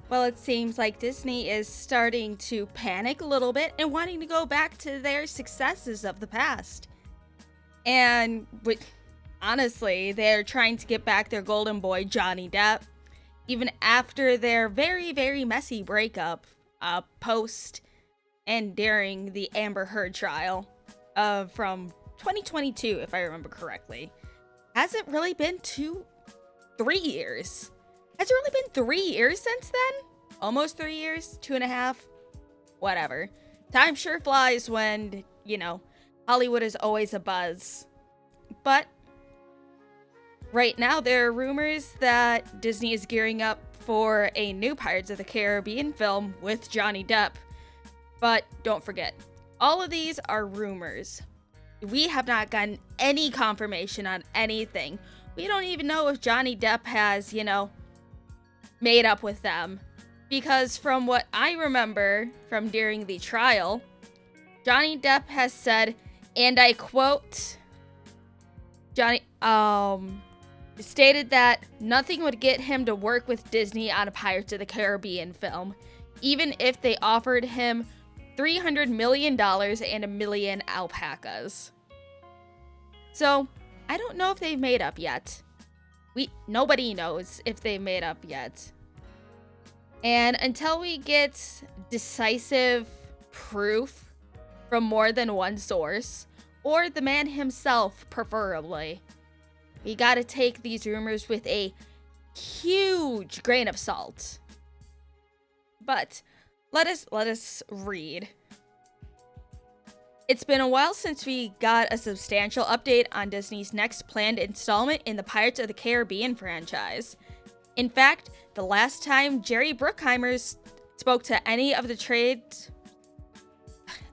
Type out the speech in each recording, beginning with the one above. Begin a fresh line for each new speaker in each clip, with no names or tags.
Well, it seems like Disney is starting to panic a little bit and wanting to go back to their successes of the past. And honestly, they're trying to get back their golden boy, Johnny Depp, even after their very, very messy breakup post and during the Amber Heard trial from 2022, if I remember correctly. Has it really been 3 years? Has it really been 3 years since then? Almost 3 years? 2.5? Whatever. Time sure flies when, Hollywood is always a buzz. But right now, there are rumors that Disney is gearing up for a new Pirates of the Caribbean film with Johnny Depp. But don't forget, all of these are rumors. We have not gotten any confirmation on anything. We don't even know if Johnny Depp has, made up with them. Because from what I remember from during the trial, Johnny Depp has said, and I quote, stated that nothing would get him to work with Disney on a Pirates of the Caribbean film, even if they offered him $300 million and 1 million alpacas. So, I don't know if they've made up yet. Nobody knows if they've made up yet. And until we get decisive proof from more than one source, or the man himself preferably, we gotta take these rumors with a huge grain of salt. But let us read. It's been a while since we got a substantial update on Disney's next planned installment in the Pirates of the Caribbean franchise. In fact, the last time Jerry Bruckheimer spoke to any of the trades...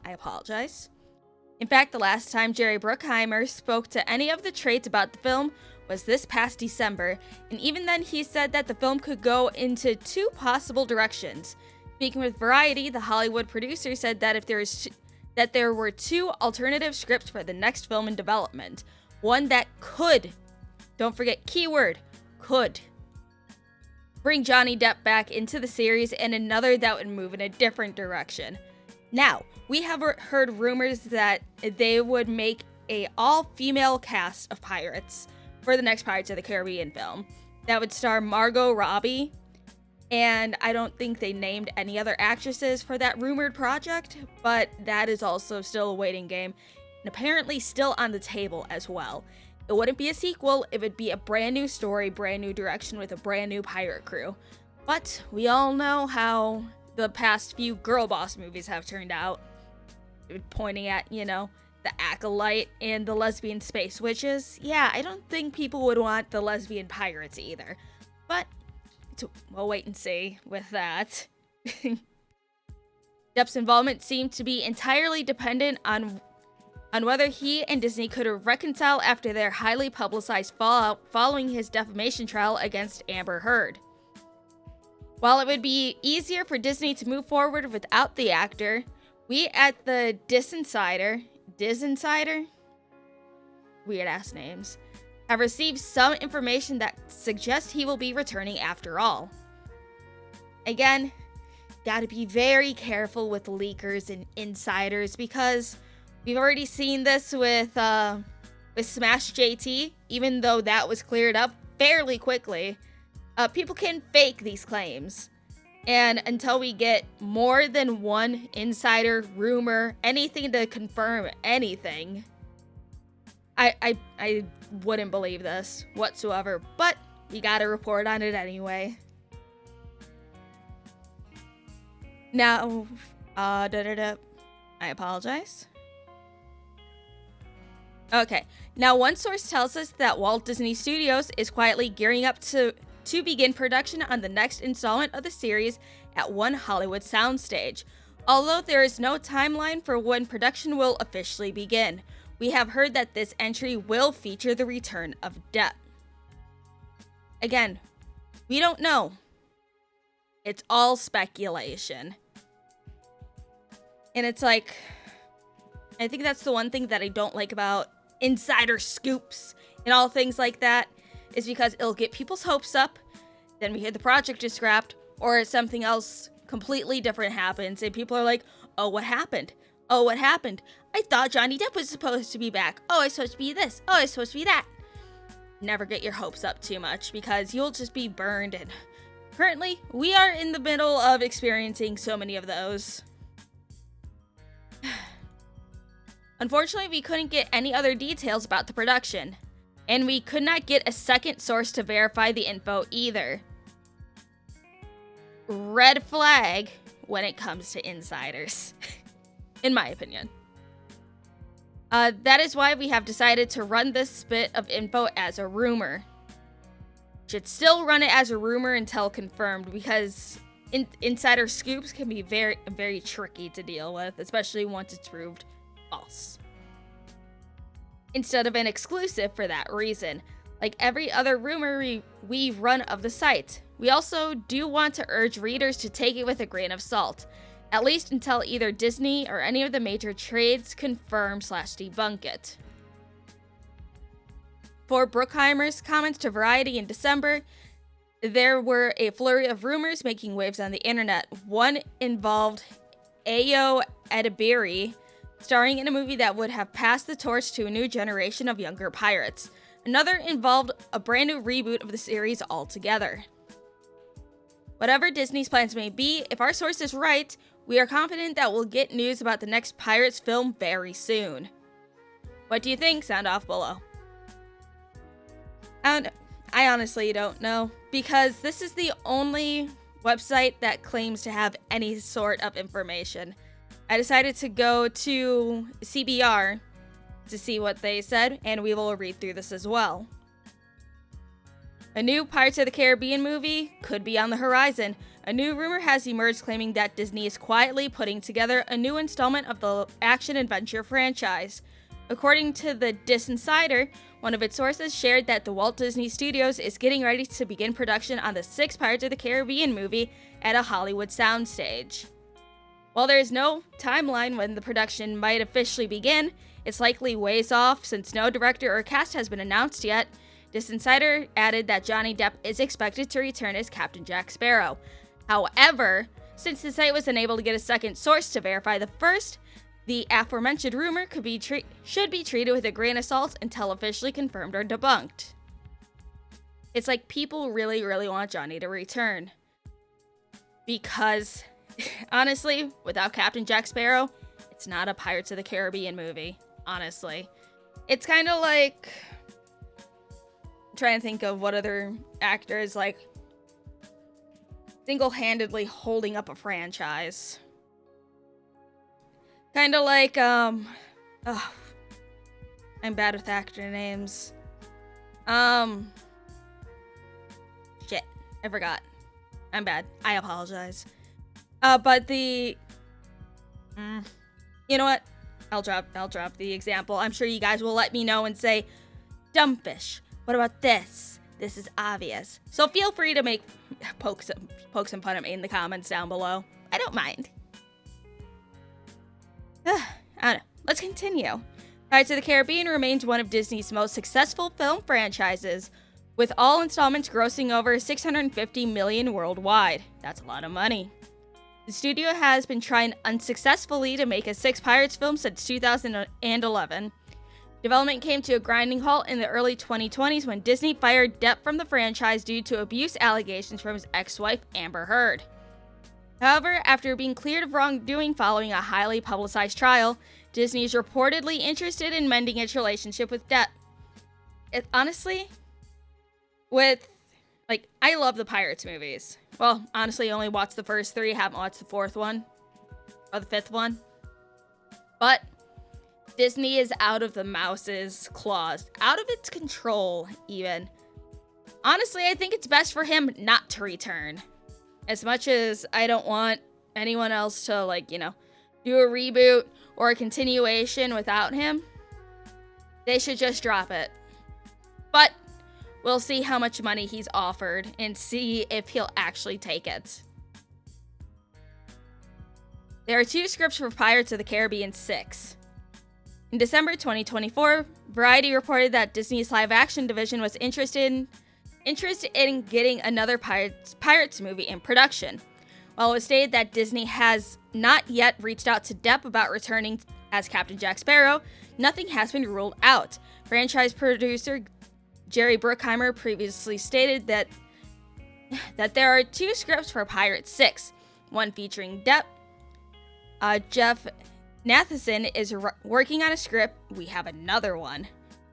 I apologize. In fact, the last time Jerry Bruckheimer spoke to any of the trades about the film was this past December, and even then he said that the film could go into 2 possible directions. Speaking with Variety, the Hollywood producer said that there were 2 alternative scripts for the next film in development. One that could, don't forget keyword, could, bring Johnny Depp back into the series, and another that would move in a different direction. Now, we have heard rumors that they would make a all-female cast of pirates for the next Pirates of the Caribbean film that would star Margot Robbie, and I don't think they named any other actresses for that rumored project, but that is also still a waiting game, and apparently still on the table as well. It wouldn't be a sequel, it would be a brand new story, brand new direction with a brand new pirate crew. But we all know how the past few girl boss movies have turned out, pointing at, the Acolyte and the lesbian space witches. Yeah, I don't think people would want the lesbian pirates either, but we'll wait and see with that. Depp's involvement seemed to be entirely dependent on whether he and Disney could reconcile after their highly publicized fallout following his defamation trial against Amber Heard. While it would be easier for Disney to move forward without the actor, we at the Diz Insider, weird ass names, have received some information that suggests he will be returning after all. Again, gotta be very careful with leakers and insiders because we've already seen this with Smash JT, even though that was cleared up fairly quickly. People can fake these claims. And until we get more than one insider, rumor, anything to confirm anything, I wouldn't believe this whatsoever, but we gotta report on it anyway. Now, I apologize. Okay, now one source tells us that Walt Disney Studios is quietly gearing up to begin production on the next installment of the series at One Hollywood soundstage. Although there is no timeline for when production will officially begin, we have heard that this entry will feature the return of Depp. Again, we don't know. It's all speculation. And it's like, I think that's the one thing that I don't like about insider scoops and all things like that, is because it'll get people's hopes up, then we hear the project is scrapped, or something else completely different happens and people are like, oh, what happened? Oh, what happened? I thought Johnny Depp was supposed to be back. Oh, it's supposed to be this. Oh, it's supposed to be that. Never get your hopes up too much because you'll just be burned, and currently we are in the middle of experiencing so many of those. Unfortunately, we couldn't get any other details about the production, and we could not get a second source to verify the info either. Red flag when it comes to insiders, in my opinion. That is why we have decided to run this bit of info as a rumor. Should still run it as a rumor until confirmed, because insider scoops can be very, very tricky to deal with, especially once it's proved false. Instead of an exclusive for that reason, like every other rumor we run of the site. We also do want to urge readers to take it with a grain of salt, at least until either Disney or any of the major trades confirm/debunk it. For Bruckheimer's comments to Variety in December, there were a flurry of rumors making waves on the internet. One involved Ayo Edebiri starring in a movie that would have passed the torch to a new generation of younger pirates. Another involved a brand new reboot of the series altogether. Whatever Disney's plans may be, if our source is right, we are confident that we'll get news about the next Pirates film very soon. What do you think? Sound off below. I honestly don't know, because this is the only website that claims to have any sort of information. I decided to go to CBR to see what they said, and we will read through this as well. A new Pirates of the Caribbean movie could be on the horizon. A new rumor has emerged claiming that Disney is quietly putting together a new installment of the action-adventure franchise. According to the Dis Insider, one of its sources shared that the Walt Disney Studios is getting ready to begin production on the 6th Pirates of the Caribbean movie at a Hollywood soundstage. While there is no timeline when the production might officially begin, it's likely ways off since no director or cast has been announced yet. This insider added that Johnny Depp is expected to return as Captain Jack Sparrow. However, since the site was unable to get a second source to verify the first, the aforementioned rumor should be treated with a grain of salt until officially confirmed or debunked. It's like people really, really want Johnny to return. Because, honestly, without Captain Jack Sparrow, it's not a Pirates of the Caribbean movie, honestly. It's kind of like, I'm trying to think of what other actors, like, single-handedly holding up a franchise. Kind of like, I'm bad with actor names. Shit, I forgot. I'm bad. I apologize. But the, you know what? I'll drop the example. I'm sure you guys will let me know and say, Dumbfish, what about this? This is obvious. So feel free to poke some fun at me in the comments down below. I don't mind. I don't know. Let's continue. Pirates of the Caribbean remains one of Disney's most successful film franchises, with all installments grossing over $650 million worldwide. That's a lot of money. The studio has been trying unsuccessfully to make a 6th Pirates film since 2011. Development came to a grinding halt in the early 2020s when Disney fired Depp from the franchise due to abuse allegations from his ex-wife Amber Heard. However, after being cleared of wrongdoing following a highly publicized trial, Disney is reportedly interested in mending its relationship with Depp. Honestly, I love the Pirates movies. Well, honestly, I only watched the first 3, haven't watched the 4th one, or the 5th one. But Disney is out of the mouse's claws, out of its control, even. Honestly, I think it's best for him not to return. As much as I don't want anyone else to, do a reboot or a continuation without him, they should just drop it. But we'll see how much money he's offered and see if he'll actually take it. There are 2 scripts for Pirates of the Caribbean 6. In December 2024, Variety reported that Disney's live-action division was interested interest in getting another Pirates movie in production. While it was stated that Disney has not yet reached out to Depp about returning as Captain Jack Sparrow, nothing has been ruled out. Franchise producer Jerry Bruckheimer previously stated that there are 2 scripts for Pirates 6, one featuring Depp. Jeff Nathanson is working on a script. We have another one.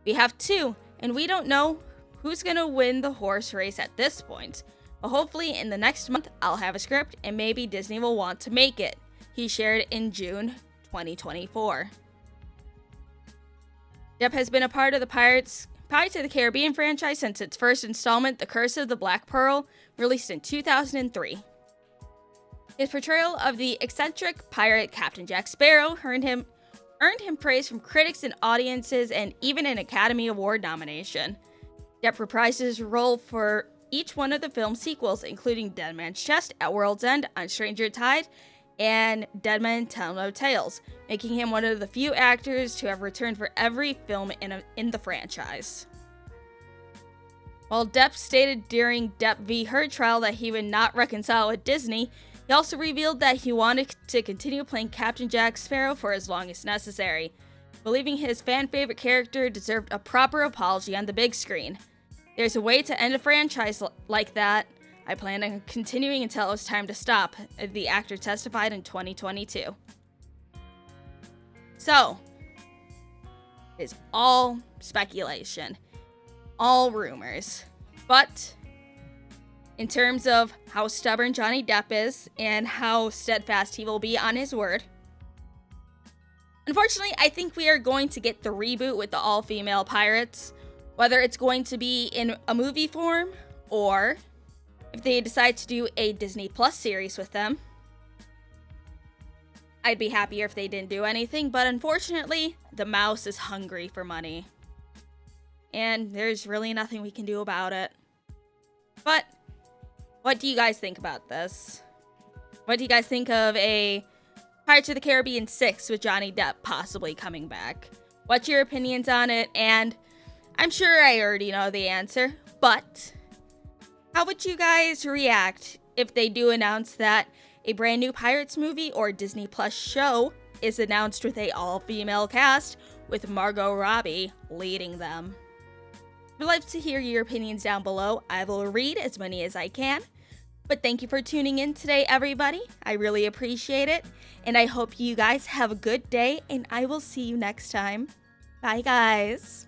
We have 2, and we don't know who's going to win the horse race at this point. But hopefully in the next month, I'll have a script, and maybe Disney will want to make it, he shared in June 2024. Depp has been a part of the Pirates of the Caribbean franchise since its first installment, The Curse of the Black Pearl, released in 2003. His portrayal of the eccentric pirate Captain Jack Sparrow earned him praise from critics and audiences, and even an Academy Award nomination. Depp reprised his role for each one of the film's sequels, including Dead Man's Chest, At World's End, On Stranger Tide, and Dead Men Tell No Tales, making him one of the few actors to have returned for every film in the franchise. While Depp stated during Depp v. Heard trial that he would not reconcile with Disney, he also revealed that he wanted to continue playing Captain Jack Sparrow for as long as necessary, believing his fan-favorite character deserved a proper apology on the big screen. There's a way to end a franchise like that. I plan on continuing until it was time to stop, the actor testified in 2022. So, it's all speculation, all rumors. But in terms of how stubborn Johnny Depp is and how steadfast he will be on his word, unfortunately, I think we are going to get the reboot with the all-female pirates, whether it's going to be in a movie form or if they decide to do a Disney Plus series with them. I'd be happier if they didn't do anything, but unfortunately, the mouse is hungry for money. And there's really nothing we can do about it. But what do you guys think about this? What do you guys think of a Pirates of the Caribbean 6 with Johnny Depp possibly coming back? What's your opinions on it? And I'm sure I already know the answer, but how would you guys react if they do announce that a brand new Pirates movie or Disney Plus show is announced with a all-female cast with Margot Robbie leading them? I'd love to hear your opinions down below. I will read as many as I can. But thank you for tuning in today, everybody. I really appreciate it. And I hope you guys have a good day, and I will see you next time. Bye, guys.